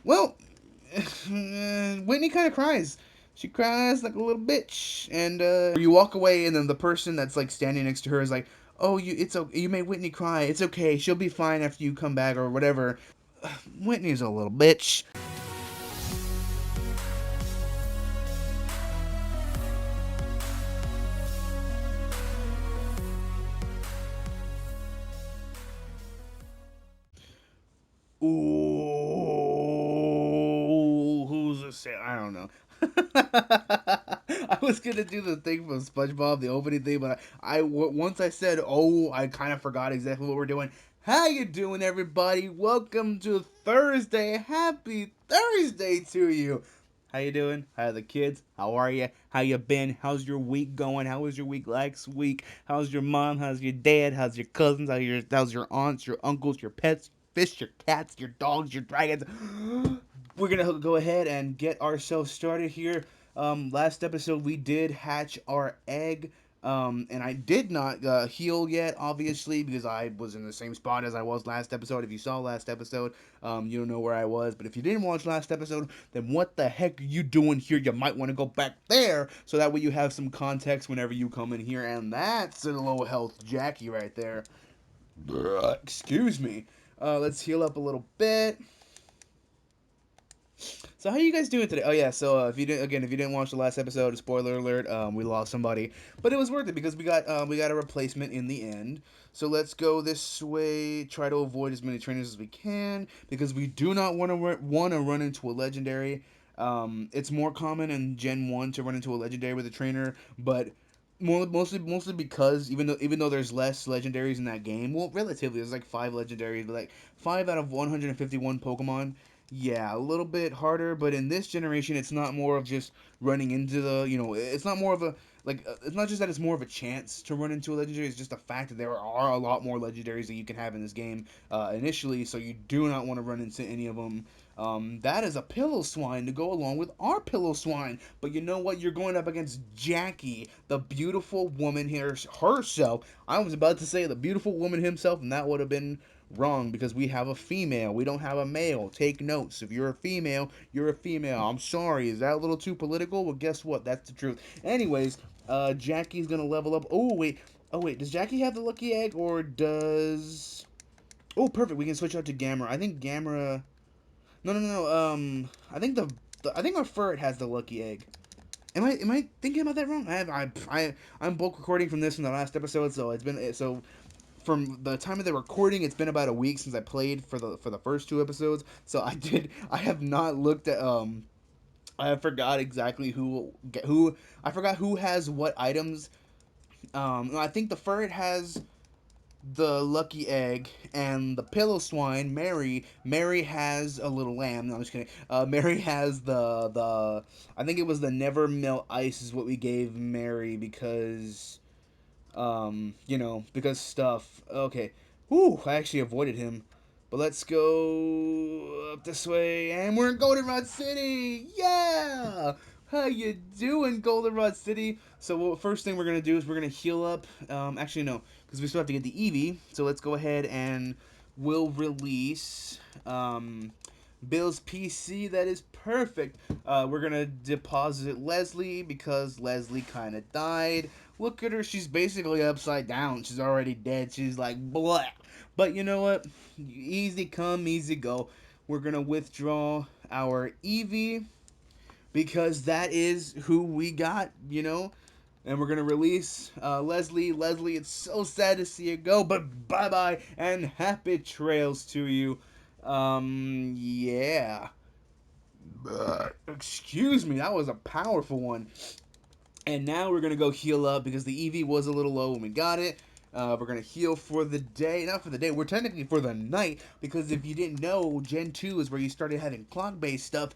Well, Whitney kind of cries. She cries like a little bitch, and you walk away, and then the person that's like standing next to her is like, "Oh, it's okay. You made Whitney cry. It's okay. She'll be fine after you come back or whatever." Whitney's a little bitch. Ooh, who's a say? I don't know. I was gonna do the thing from SpongeBob, the opening thing, but once I said, "Oh," I kind of forgot exactly what we're doing. How you doing, everybody? Welcome to Thursday. Happy Thursday to you. How you doing? How are the kids? How are you? How you been? How's your week going? How was your week last week? How's your mom? How's your dad? How's your cousins? How's your aunts? Your uncles? Your pets? Fish? Your cats? Your dogs? Your dragons? We're gonna go ahead and get ourselves started here. Last episode we did hatch our egg. And I did not heal yet, obviously, because I was in the same spot as I was last episode. If you saw last episode, you don't know where I was. But if you didn't watch last episode, then what the heck are you doing here? You might want to go back there, so that way you have some context whenever you come in here. And that's a low health Jackie right there. Excuse me. Let's heal up a little bit. So how are you guys doing today? Oh yeah, so if you didn't watch the last episode, spoiler alert, we lost somebody, but it was worth it because we got a replacement in the end. So let's go this way. Try to avoid as many trainers as we can because we do not want to run into a legendary. It's more common in Gen 1 to run into a legendary with a trainer, but mostly because even though there's less legendaries in that game, well, relatively there's like 5 legendaries, like 5 out of 151 Pokemon. Yeah, a little bit harder, but in this generation, it's not more of just running into it's not more of a, it's not just that it's more of a chance to run into a legendary, it's just the fact that there are a lot more legendaries that you can have in this game initially, so you do not want to run into any of them. That is a pillow swine to go along with our pillow swine, but you know what? You're going up against Jackie, the beautiful woman here herself. I was about to say the beautiful woman himself, and that would have been wrong because we have a female. We don't have a male. Take notes. If you're a female, you're a female. I'm sorry. Is that a little too political? Well, guess what? That's the truth. Anyways, Jackie's gonna level up. Oh wait. Oh wait. Does Jackie have the lucky egg or does? Oh, perfect. We can switch out to Gamera. I think Gamera. No, no, no, no. I think I think our ferret has the lucky egg. Am I thinking about that wrong? I'm bulk recording from this from the last episode, so it's been so from the time of the recording, it's been about a week since I played for the first 2 episodes. So I have not looked at I forgot exactly who I forgot who has what items. I think the ferret has the lucky egg, and the pillow swine Mary has a little lamb. No, I'm just kidding. Mary has the I think it was the never melt ice is what we gave Mary because because stuff. Okay. Whew, I actually avoided him. But let's go up this way, and we're in Goldenrod City! Yeah! How you doing, Goldenrod City? So first thing we're going to do is we're going to heal up. Actually, no, because we still have to get the Eevee. So let's go ahead and we'll release Bill's PC. That is perfect. We're going to deposit Leslie because Leslie kind of died. Look at her. She's basically upside down. She's already dead. She's like, blah. But you know what? Easy come, easy go. We're going to withdraw our Eevee because that is who we got. And we're going to release Leslie. Leslie, it's so sad to see you go, but bye-bye and happy trails to you. Yeah. Excuse me, that was a powerful one. And now we're going to go heal up because the EV was a little low when we got it. We're going to heal for the day. Not for the day, we're technically for the night. Because if you didn't know, Gen 2 is where you started having clock-based stuff.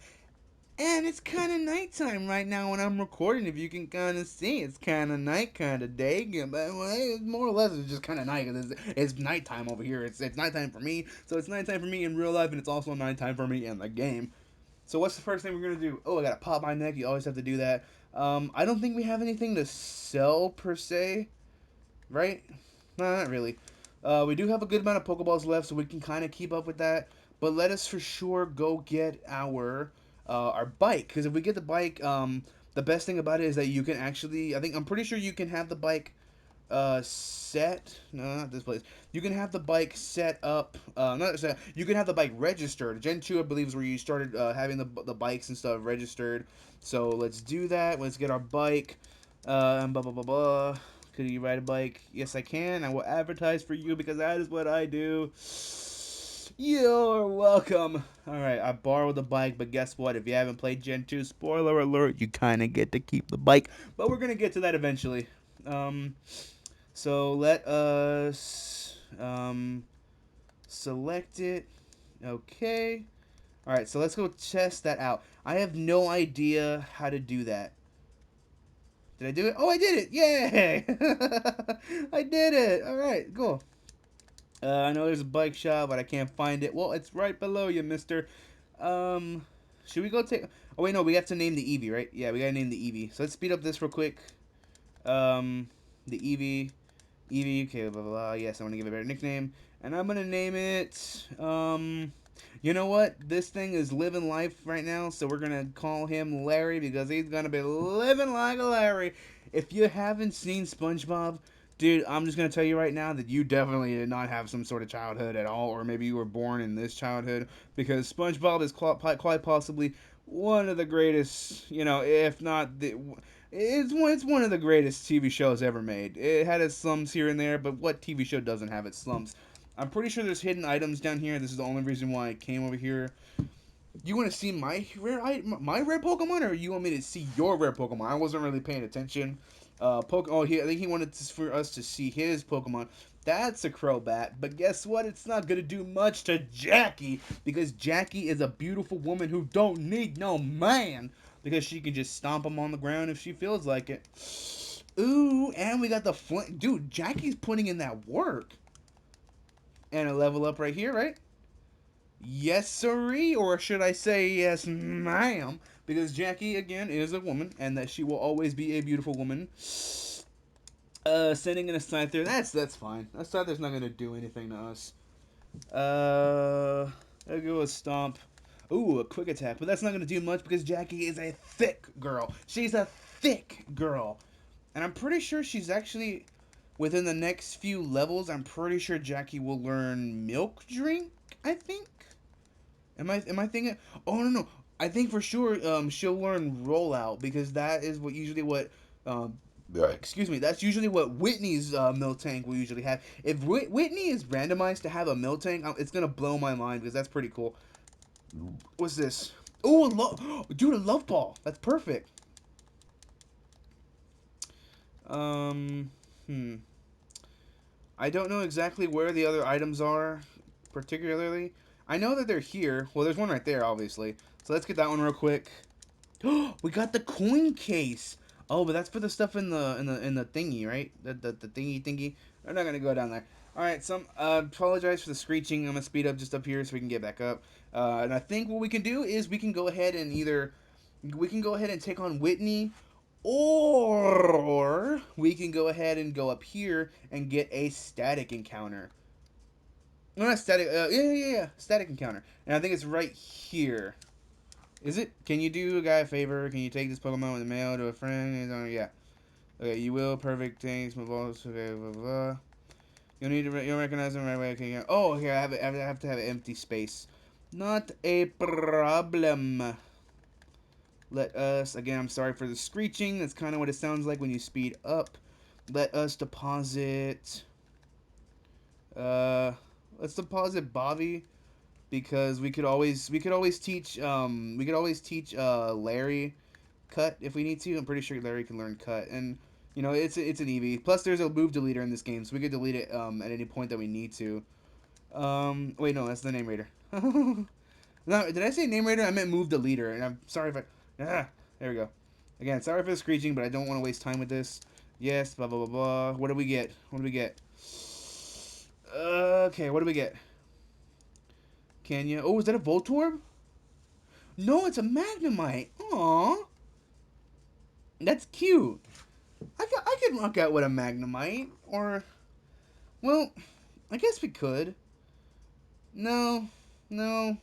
And it's kind of nighttime right now when I'm recording. If you can kind of see, it's kind of night, kind of day. But more or less, it's just kind of night. It's nighttime over here. It's nighttime for me. So it's nighttime for me in real life, and it's also nighttime for me in the game. So what's the first thing we're going to do? Oh, I got to pop my neck. You always have to do that. I don't think we have anything to sell, per se. Right? No, not really. We do have a good amount of pokeballs left, so we can kind of keep up with that. but let us for sure go get our bike, because if we get the bike, the best thing about it is that you can actually, I'm pretty sure you can have the bike set, no, not this place, you can have the bike set up, not set, you can have the bike registered. Gen 2, I believe, is where you started having the bikes and stuff registered. So let's do that. Let's get our bike. Blah blah blah blah. Could you ride a bike? Yes, I can. I will advertise for you because that is what I do. You're welcome. Alright, I borrowed the bike, but guess what? If you haven't played Gen 2, spoiler alert, you kind of get to keep the bike. But we're going to get to that eventually. So let us select it. Okay. Alright, so let's go test that out. I have no idea how to do that. Did I do it? Oh, I did it! Yay! I did it! Alright, cool. I know there's a bike shop, but I can't find it. Well, it's right below you, mister. Should we go take... Oh, wait, no, we have to name the Eevee, right? Yeah, we gotta name the Eevee. So let's speed up this real quick. The Eevee. Eevee, okay, blah, blah, blah. Yes, I want to give it a better nickname. And I'm gonna name it, you know what? This thing is living life right now, so we're gonna call him Larry because he's gonna be living like a Larry. If you haven't seen SpongeBob, dude, I'm just gonna tell you right now that you definitely did not have some sort of childhood at all, or maybe you were born in this childhood, because SpongeBob is quite possibly one of the greatest, if not the... It's one of the greatest TV shows ever made. It had its slumps here and there, but what TV show doesn't have its slumps? I'm pretty sure there's hidden items down here. This is the only reason why I came over here. You want to see my rare Pokemon, or you want me to see your rare Pokemon? I wasn't really paying attention. I think he wanted for us to see his Pokemon. That's a Crobat, but guess what? It's not gonna do much to Jackie because Jackie is a beautiful woman who don't need no man because she can just stomp him on the ground if she feels like it. Ooh, and we got the flint. Dude, Jackie's putting in that work. And a level up right here, right? Yes, sirree, or should I say yes, ma'am? Because Jackie, again, is a woman, and that she will always be a beautiful woman. Sending in a Scyther, that's fine. A Scyther's not gonna do anything to us. I'll go with Stomp. Ooh, a quick attack, but that's not gonna do much because Jackie is a thick girl. She's a thick girl. And I'm pretty sure she's actually, within the next few levels, I'm pretty sure Jackie will learn Milk Drink, I think? Am I thinking? Oh no. I think for sure she'll learn rollout because that is what excuse me, that's usually what Whitney's Miltank will usually have. If Whitney is randomized to have a Miltank, it's gonna blow my mind because that's pretty cool. What's this? Oh, dude, a love ball. That's perfect. I don't know exactly where the other items are, particularly. I know that they're here. Well, there's one right there, obviously. So let's get that one real quick. We got the coin case. Oh, but that's for the stuff in the thingy, right? The thingy. We're not gonna go down there. All right. Apologize for the screeching. I'm gonna speed up just up here so we can get back up. And I think what we can do is we can go ahead and take on Whitney, or we can go ahead and go up here and get a static encounter. No, not static. Yeah. Static encounter. And I think it's right here. Is it? Can you do a guy a favor? Can you take this Pokemon with the mail to a friend? Yeah. Okay, you will. Perfect. Thanks. Move on. Okay, blah, blah, blah. You'll recognize them right away. Okay, yeah. Oh, here, I have to have an empty space. Not a problem. Let us, again, I'm sorry for the screeching. That's kind of what it sounds like when you speed up. Let us deposit, let's deposit Bobby, because we could always teach Larry cut if we need to. I'm pretty sure Larry can learn cut, and it's an Eevee. Plus, there's a move deleter in this game, so we could delete it at any point that we need to. Wait, no, that's the name raider. No, did I say name raider? I meant move deleter, and I'm sorry if I. There we go. Again, sorry for the screeching, but I don't want to waste time with this. Yes, blah blah blah blah. What do we get? Okay, what do we get? Kenya. Oh, is that a Voltorb? No, it's a Magnemite. Aww. That's cute. I could rock out with a Magnemite. Or, well, I guess we could. No. No.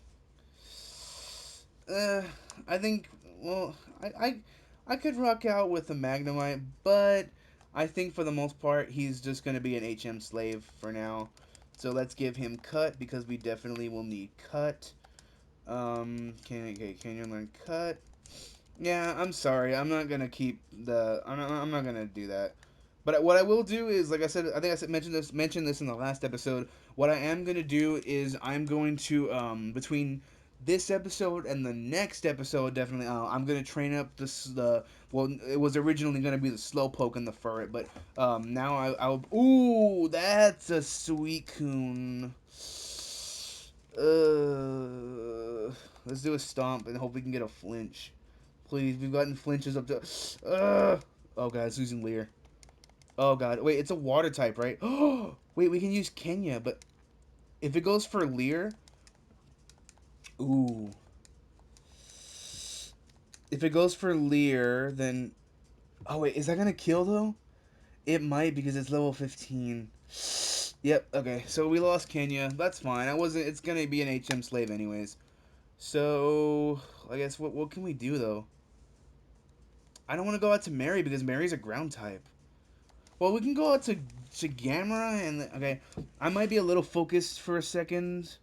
Uh, I think. Well, I could rock out with a Magnemite, but I think for the most part he's just gonna be an HM slave for now. So let's give him cut because we definitely will need cut. Can you learn cut? Yeah, I'm sorry. I'm not gonna keep the. I'm not gonna do that. But what I will do is, like I said, I think I said mentioned this in the last episode. What I am gonna do is I'm going to between this episode and the next episode, definitely, I'm gonna train up the. Well, it was originally gonna be the Slowpoke and the Furret, but now I'll. Ooh, that's a Suicune. Let's do a stomp and hope we can get a flinch. Please, we've gotten flinches up to. Oh god, it's losing Leer. Oh god, wait, it's a water type, right? Oh, wait, we can use Kenya, but if it goes for Leer, ooh, if it goes for Leer, then oh wait, is that gonna kill though? It might because it's level 15. Yep. Okay, so we lost Kenya. That's fine. I wasn't. It's gonna be an HM slave anyways. So I guess what can we do though? I don't want to go out to Mary because Mary's a ground type. Well, we can go out to Gamera and okay. I might be a little focused for a second.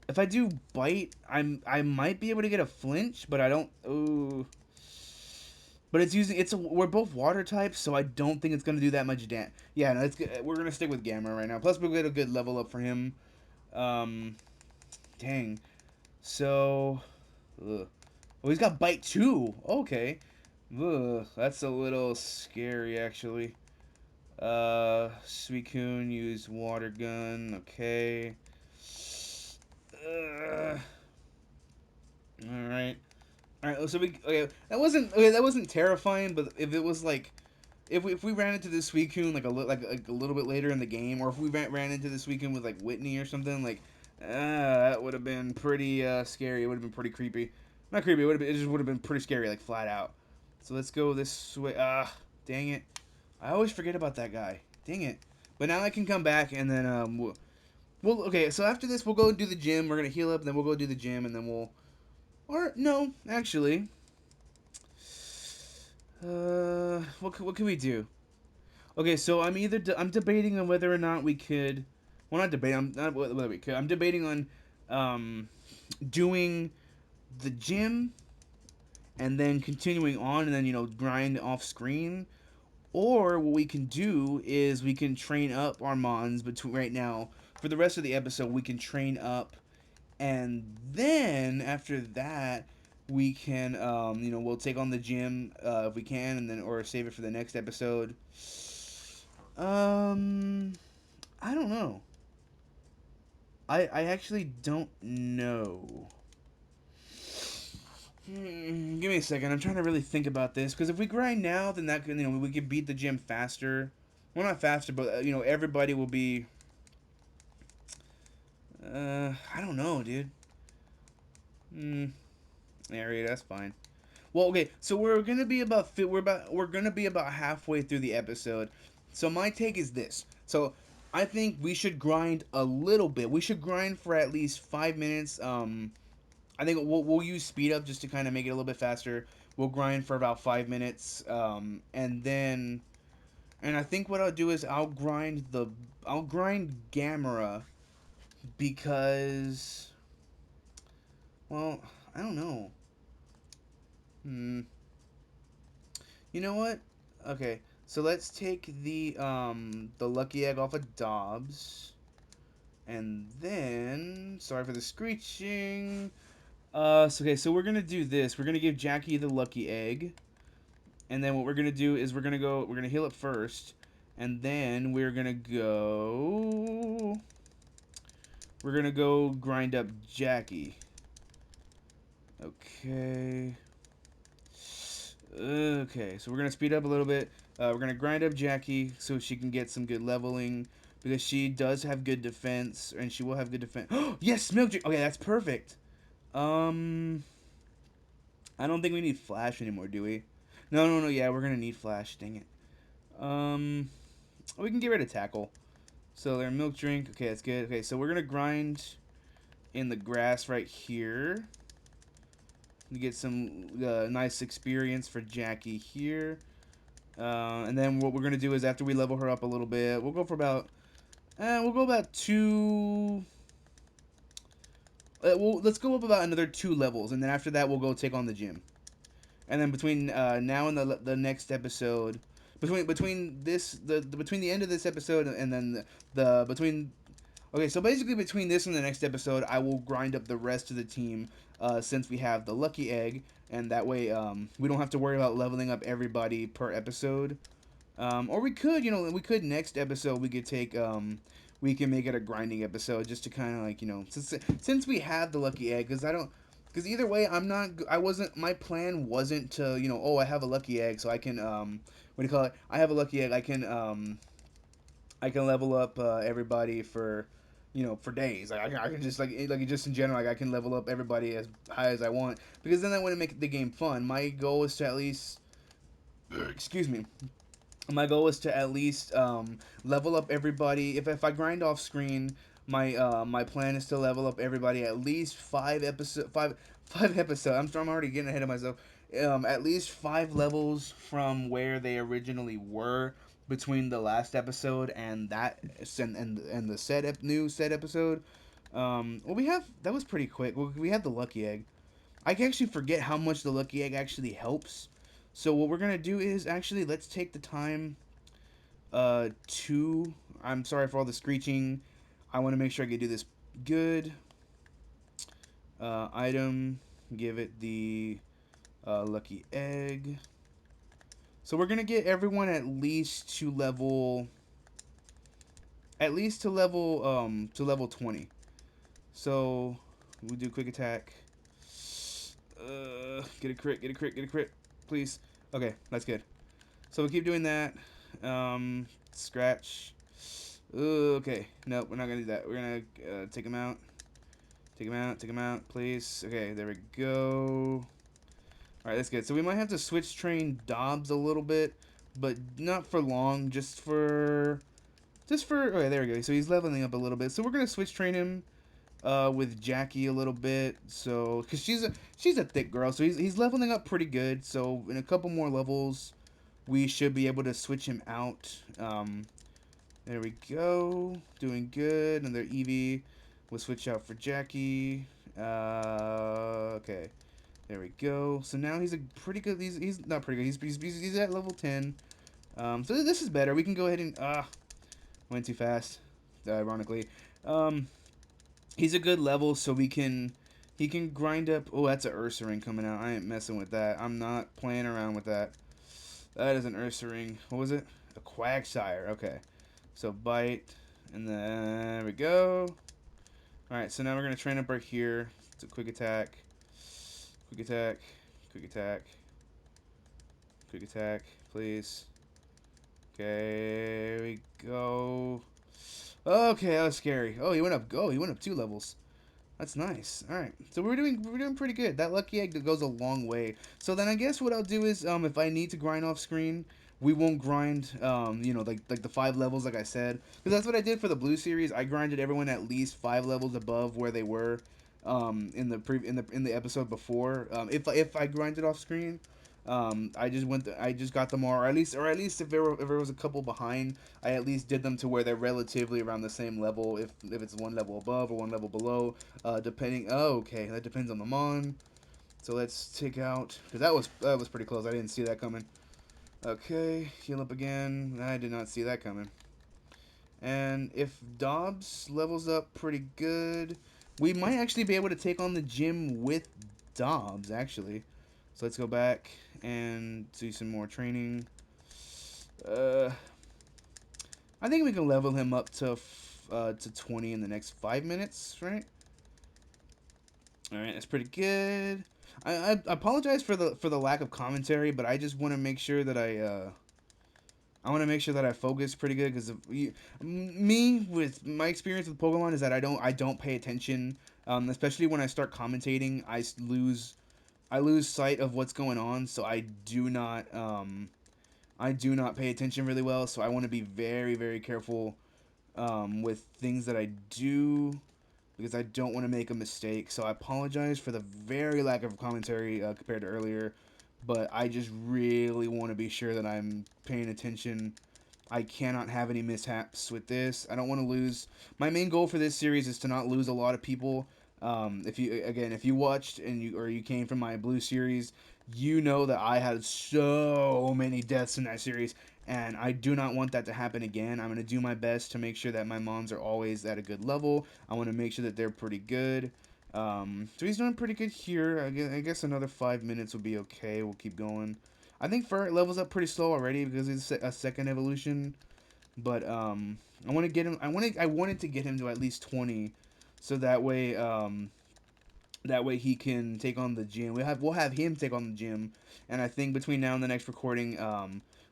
If I do bite, I might be able to get a flinch, but I don't. Ooh. But it's using we're both water types, so I don't think it's gonna do that much damage. Yeah, no, we're gonna stick with Gamera right now. Plus, we'll get a good level up for him. Um, dang. So, ugh. Oh, he's got bite too. Okay. Ugh, that's a little scary actually. Suicune use water gun. Okay. All right. All right. So we okay. That wasn't terrifying, but if it was like if we ran into this Suicune like a little bit later in the game, or if we ran into this Suicune with like Whitney or something like, that would have been pretty scary. It would have been pretty creepy. Not creepy. It just would have been pretty scary, like flat out. So let's go this way. Dang it. I always forget about that guy. Dang it. But now I can come back and then well, okay. So after this, we'll go and do the gym. We're gonna heal up, and then we'll go do the gym, and then we'll. Or no, actually. What can we do? Okay, so I'm debating on whether or not we could. Well, not debating. I'm not whether we could. I'm debating on um doing the gym and then continuing on, and then grind off screen. Or what we can do is we can train up our Mons between right now. For the rest of the episode, we can train up, and then after that, we can we'll take on the gym if we can, and then or save it for the next episode. Um, I don't know. I actually don't know. Give me a second. I'm trying to really think about this because if we grind now, then that can we could beat the gym faster. Well, not faster, but everybody will be. I don't know, dude. Hmm. Area, that's fine. Well, okay. So we're gonna be about halfway through the episode. So my take is this. So I think we should grind a little bit. We should grind for at least 5 minutes. I think we'll use speed up just to kind of make it a little bit faster. We'll grind for about 5 minutes, and I think what I'll do is I'll grind Gamera because, well, I don't know. Hmm. You know what? Okay, so let's take the lucky egg off of Dobbs, and then sorry for the screeching. Okay, so we're gonna do this. We're gonna give Jackie the lucky egg. And then what we're gonna do is we're gonna heal up first, and then we're gonna go grind up Jackie. Okay. Okay, so we're gonna speed up a little bit. We're gonna grind up Jackie so she can get some good leveling because she does have good defense, and she will have good defense. Yes, milk drink. Okay, that's perfect. Um, I don't think we need Flash anymore, do we? No, no, no. Yeah, we're gonna need Flash. Dang it. Um, we can get rid of Tackle. So their milk drink. Okay, that's good. Okay, so we're gonna grind in the grass right here. You get some nice experience for Jackie here. And then what we're gonna do is after we level her up a little bit, we'll go for about we'll go about two. Let's go up about another 2 levels, and then after that we'll go take on the gym. And then between now and the next episode, between this between the end of this episode and then the between okay, so basically between this and the next episode, I will grind up the rest of the team since we have the lucky egg, and that way we don't have to worry about leveling up everybody per episode. Or we could, we could next episode we could take we can make it a grinding episode just to kind of like since we have the lucky egg because I don't because either way I wasn't my plan wasn't to I have a lucky egg so I can what do you call it I have a lucky egg I can level up everybody for for days I can just like just in general like I can level up everybody as high as I want because then that wouldn't make the game fun. My goal is to at least excuse me my goal is to at least level up everybody. If I grind off screen, my plan is to level up everybody at least five episode. I'm already getting ahead of myself. At least 5 levels from where they originally were between the last episode and and the new set episode. Well, we have that was pretty quick. We had the lucky egg. I can actually forget how much the lucky egg actually helps. So what we're gonna do is actually let's take the time to I'm sorry for all the screeching. I want to make sure I can do this good. Item, give it the lucky egg. So we're gonna get everyone at least to level 20. So we do quick attack. Get a crit, get a crit, get a crit, please. Okay, that's good. So we keep doing that. Scratch. Ooh, okay. Nope, we're not gonna do that. We're gonna take him out. Take him out. Take him out, please. Okay, there we go. All right, that's good. So we might have to switch train Dobbs a little bit, but not for long. Just for. Okay, there we go. So he's leveling up a little bit. So we're gonna switch train him with Jackie a little bit. So because she's a thick girl, so he's leveling up pretty good. So in a couple more levels, we should be able to switch him out. There we go. Doing good. Another Eevee. We'll switch out for Jackie. Okay. There we go. So now he's a pretty good. He's not pretty good. He's at level 10. So this is better. We can go ahead and went too fast. Ironically, he's a good level, so he can grind up. Oh, that's an Ursaring coming out. I ain't messing with that. I'm not playing around with that. That is an Ursaring. What was it? A Quagsire. Okay. So bite, and then there we go. All right, so now we're gonna train up right here. It's a quick attack, quick attack, quick attack, quick attack, please. Okay, here we go. Okay, that was scary. Oh, he went up. He went up 2 levels. That's nice. All right, so we're doing pretty good. That lucky egg goes a long way. So then I guess what I'll do is if I need to grind off screen, we won't grind like the 5 levels like I said because that's what I did for the blue series. I grinded everyone at least 5 levels above where they were in the episode before. If I grinded off screen. I just got them all, or at least if there was a couple behind, I at least did them to where they're relatively around the same level. If it's 1 level above or 1 level below, depending. Oh, okay, that depends on the mon. So let's take out because that was pretty close. I didn't see that coming. Okay, heal up again. I did not see that coming. And if Dobbs levels up pretty good, we might actually be able to take on the gym with Dobbs actually. So let's go back and do some more training. Uh, I think we can level him up to 20 in the next 5 minutes, right? All right, that's pretty good. I apologize for the lack of commentary, but I just want to make sure that I want to make sure that I focus pretty good because me with my experience with Pokemon is that I don't pay attention, especially when I start commentating. I lose sight of what's going on, so I do not pay attention really well. So I want to be very very careful with things that I do. because I don't want to make a mistake. So I apologize for the very lack of commentary compared to earlier, but I just really want to be sure that I'm paying attention. I cannot have any mishaps with this. I don't want to lose. My main goal for this series is to not lose a lot of people. If you watched you came from my blue series, you know that I had so many deaths in that series, and I do not want that to happen again. I'm gonna do my best to make sure that my mons are always at a good level. I want to make sure that they're pretty good. So he's doing pretty good here. I guess another 5 minutes will be okay. We'll keep going. I think Ferret levels up pretty slow already because it's a second evolution. But I want to get him. I wanted to get him to at least 20, so that way he can take on the gym. We'll have him take on the gym, and I think between now and the next recording,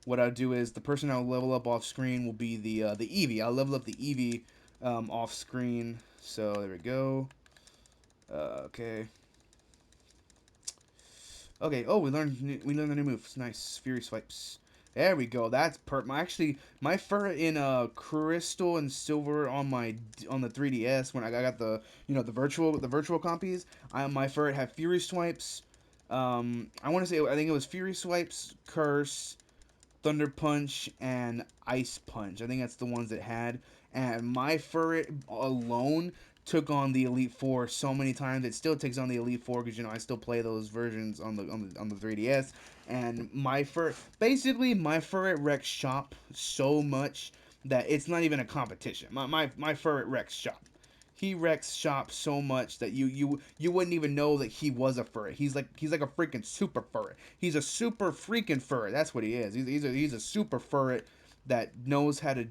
what I'll do is the person I'll level up off screen will be the Eevee. I'll level up the Eevee off screen. So there we go. Okay. Okay. Oh, we learned the new moves. Nice. Fury swipes. There we go. That's perfect. Actually, my fur in crystal and silver on the 3DS when I got the the virtual copies. My fur had fury swipes. I want to say I think it was fury swipes, curse, Thunder Punch, and Ice Punch. I think that's the ones that had. And my Furret alone took on the Elite Four so many times. It still takes on the Elite Four because I still play those versions on the 3DS. And basically my Furret wrecks shop so much that it's not even a competition. My Furret wrecks shop. He wrecks shop so much that you wouldn't even know that he was a furry. He's like a freaking super furry. He's a super freaking furry. That's what he is. He's a super furry that knows how to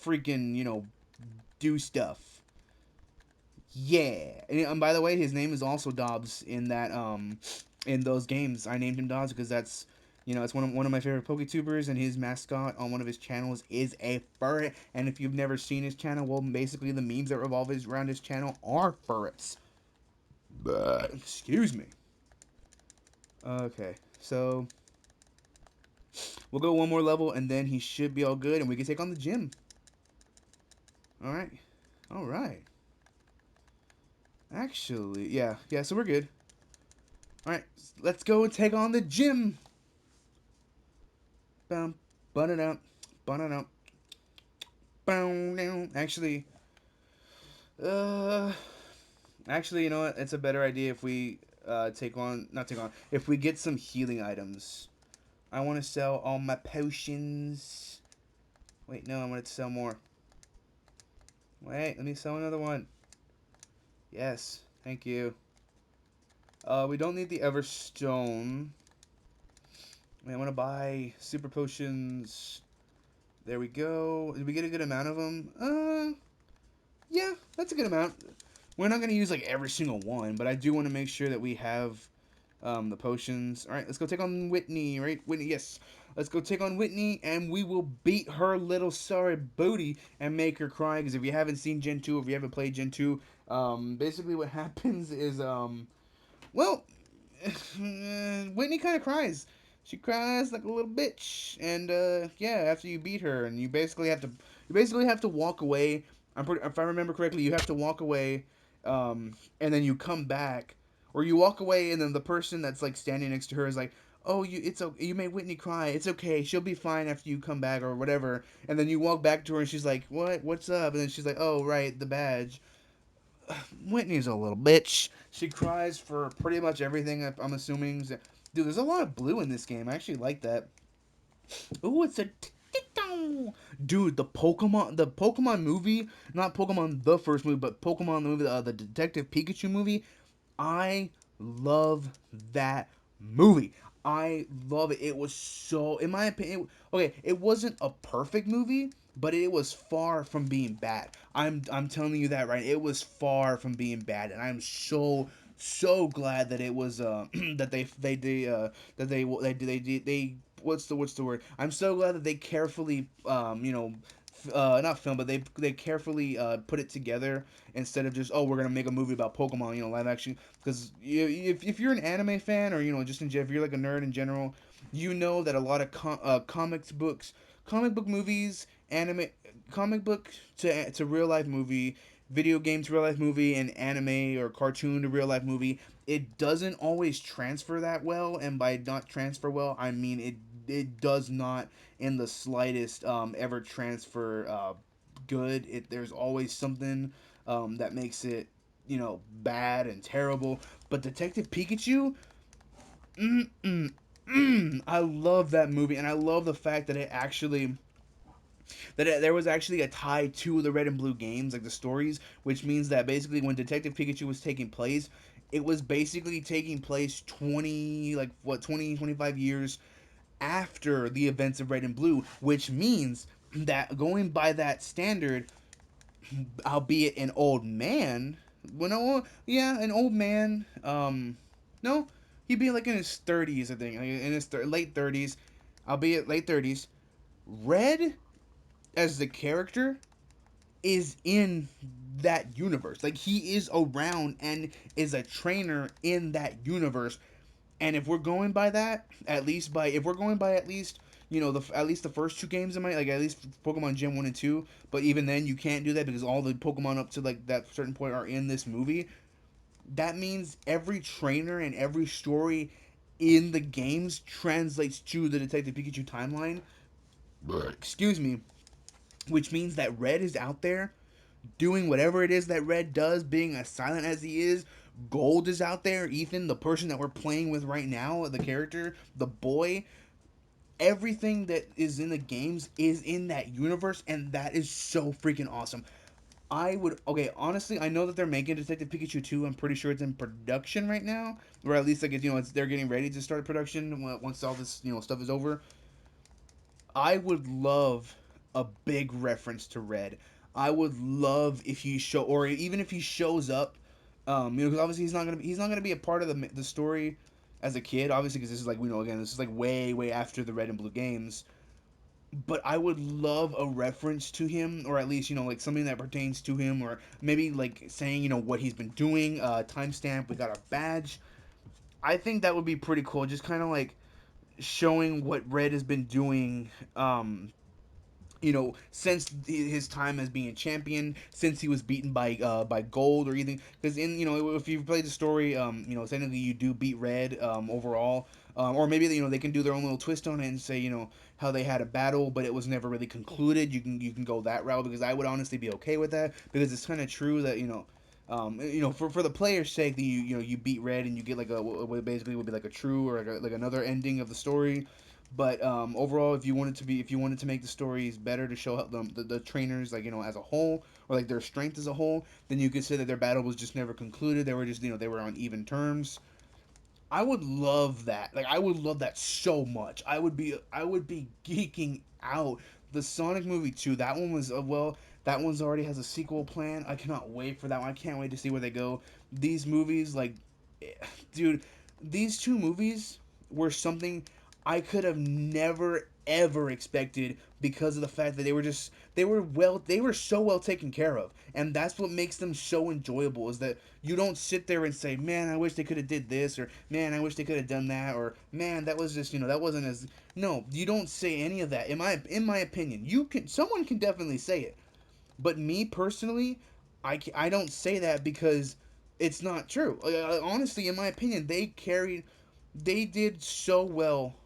freaking do stuff. Yeah. And by the way, his name is also Dobbs in those games. I named him Dobbs because that's it's one of my favorite PokeTubers, and his mascot on one of his channels is a furret. And if you've never seen his channel, well, basically the memes that revolve around his channel are furrets. Excuse me. Okay, so we'll go one more level, and then he should be all good, and we can take on the gym. All right, all right. Actually, yeah. So we're good. All right, let's go and take on the gym. Bum, bun it up, bun it up. Boom, down. Uh, actually, you know what? It's a better idea if we not take on, if we get some healing items. I want to sell all my potions. Wait, no, I want to sell more. Wait, let me sell another one. Yes, thank you. We don't need the Everstone. I want to buy super potions. There we go. Did we get a good amount of them? Yeah, that's a good amount. We're not going to use like every single one, but I do want to make sure that we have the potions. All right, let's go take on Whitney, right? Whitney, yes. Let's go take on Whitney, and we will beat her little sorry booty and make her cry. Because if you haven't seen Gen 2, if you haven't played Gen 2, basically what happens is, well, Whitney kind of cries. She cries like a little bitch, and yeah, after you beat her, and you basically have to walk away. If I remember correctly, you have to walk away, and then you come back, or you walk away, and then the person that's like standing next to her is like, "Oh, you made Whitney cry. It's okay. She'll be fine after you come back, or whatever." And then you walk back to her, and she's like, "What? What's up?" And then she's like, "Oh, right, the badge." Whitney's a little bitch. She cries for pretty much everything. I'm assuming. Dude, there's a lot of blue in this game. I actually like that. Ooh, it's a dude. The Pokemon movie, not Pokemon the first movie, but Pokemon the movie, the Detective Pikachu movie. I love that movie. I love it. It was so, in my opinion, okay, it wasn't a perfect movie, but it was far from being bad. I'm telling you that, right? It was far from being bad, and I'm so glad that it was that they what's the word? I'm so glad that they carefully not film, but they carefully put it together instead of just, oh, we're gonna make a movie about Pokemon, live action. Because if you're an anime fan, or just if you're like a nerd in general, you know that a lot of comic book movies, anime, comic book to real life movie, video game to real life movie and anime or cartoon to real life movie, it doesn't always transfer that well. And by not transfer well, I mean it does not in the slightest ever transfer good. There's always something that makes it bad and terrible. But Detective Pikachu, mm, mm, I love that movie, and I love the fact that there was actually a tie to the Red and Blue games, like the stories, which means that basically when Detective Pikachu was taking place, it was basically taking place 25 years after the events of Red and Blue, which means that going by that standard, albeit an old man, well, no, yeah, an old man, no, he'd be like in his 30s, I think, like in his late 30s, albeit late 30s. Red as the character is in that universe. Like he is around and is a trainer in that universe. And if we're going by that, at least by if we're going by at least at least the first two games in my like at least Pokemon Gen 1 and 2, but even then you can't do that because all the Pokemon up to like that certain point are in this movie. That means every trainer and every story in the games translates to the Detective Pikachu timeline. Excuse me, which means that Red is out there doing whatever it is that Red does, being as silent as he is. Gold is out there. Ethan, the person that we're playing with right now, the character, the boy, everything that is in the games is in that universe, and that is so freaking awesome. I would okay. Honestly, I know that they're making Detective Pikachu 2. I'm pretty sure it's in production right now, or at least like they're getting ready to start production once all this stuff is over. I would love a big reference to Red. I would love if he show, or even if he shows up, because obviously he's not gonna be a part of the story as a kid, obviously, because this is like again, this is like way after the Red and Blue games. But I would love a reference to him, or at least like something that pertains to him, or maybe like saying what he's been doing. Timestamp. We got our badge. I think that would be pretty cool. Just kind of like showing what Red has been doing since his time as being a champion, since he was beaten by Gold or anything. Because in if you play the story, technically you do beat Red overall, or maybe they can do their own little twist on it and say how they had a battle, but it was never really concluded. You can go that route because I would honestly be okay with that because it's kind of true that for the player's sake, that you beat Red and you get like what basically would be like a true or like another ending of the story. But overall, if you wanted to make the stories better to show the trainers like as a whole or like their strength as a whole, then you could say that their battle was just never concluded. They were just they were on even terms. I would love that. Like I would love that so much. I would be geeking out. The Sonic movie 2, that one was that one's already has a sequel plan. I cannot wait for that one. I can't wait to see where they go. These movies like dude, these two movies were something I could have never ever expected because of the fact that they were so well taken care of, and that's what makes them so enjoyable. Is that you don't sit there and say, "Man, I wish they could have did this," or "Man, I wish they could have done that," or "Man, that was just that wasn't as." No, you don't say any of that. In my opinion, someone can definitely say it, but me personally, I don't say that because it's not true. Honestly, in my opinion, they did so well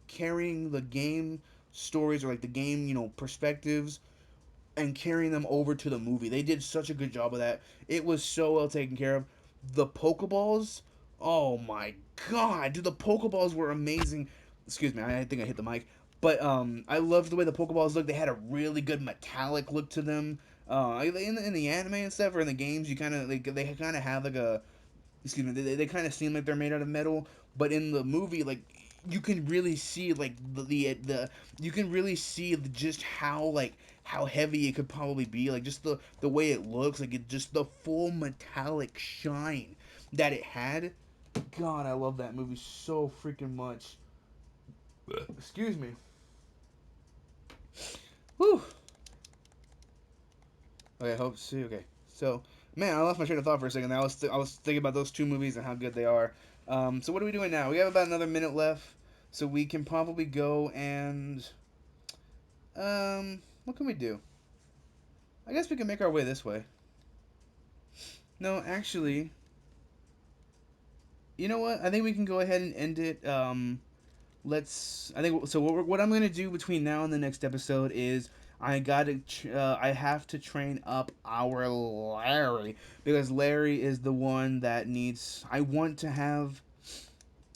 carrying the game stories or like the game, perspectives and carrying them over to the movie. They did such a good job of that. It was so well taken care of. The Pokeballs, oh my god, dude, the Pokeballs were amazing. Excuse me, I think I hit the mic. But I loved the way the Pokeballs looked. They had a really good metallic look to them. In the anime and stuff or in the games, you kind of they kind of have like a excuse me, they kind of seem like they're made out of metal, but in the movie, like you can really see like the you can really see just how heavy it could probably be, like just the way it looks, like it just the full metallic shine that it had. God, I love that movie so freaking much. Excuse me. Whew. Okay, I hope see. Okay, so man, I lost my train of thought for a second. I was thinking about those two movies and how good they are. So what are we doing now? We have about another minute left, so we can probably go and what can we do? I guess we can make our way this way. No, actually, you know what? I think we can go ahead and end it. Let's. I think so. What I'm gonna do between now and the next episode is I have to train up our Larry because Larry is the one that needs. I want to have.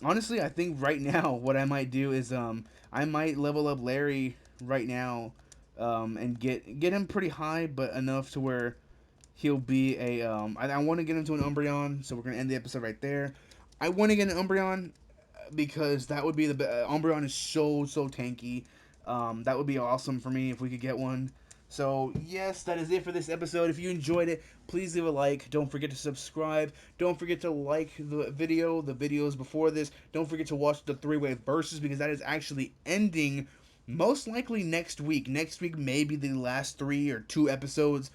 Honestly, I think right now what I might do is I might level up Larry right now, and get him pretty high, but enough to where he'll be a I want to get him to an Umbreon, so we're gonna end the episode right there. I want to get an Umbreon because that would be Umbreon is so tanky. That would be awesome for me if we could get one. So yes, that is it for this episode. If you enjoyed it, please leave a like. Don't forget to subscribe. Don't forget to like the videos before this. Don't forget to watch the three-way versus because that is actually ending most likely next week. Next week may be the last 3 or 2 episodes.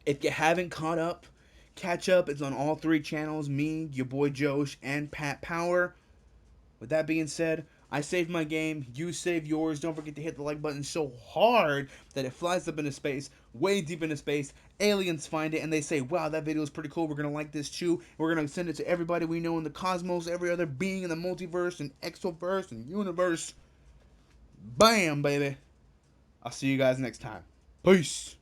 If you haven't caught up, catch up. It's on all 3 channels. Me, your boy Josh, and Pat Power. With that being said, I saved my game. You save yours. Don't forget to hit the like button so hard that it flies up into space, way deep into space. Aliens find it and they say, wow, that video is pretty cool. We're going to like this too. We're going to send it to everybody we know in the cosmos, every other being in the multiverse and exoverse and universe. Bam, baby. I'll see you guys next time. Peace.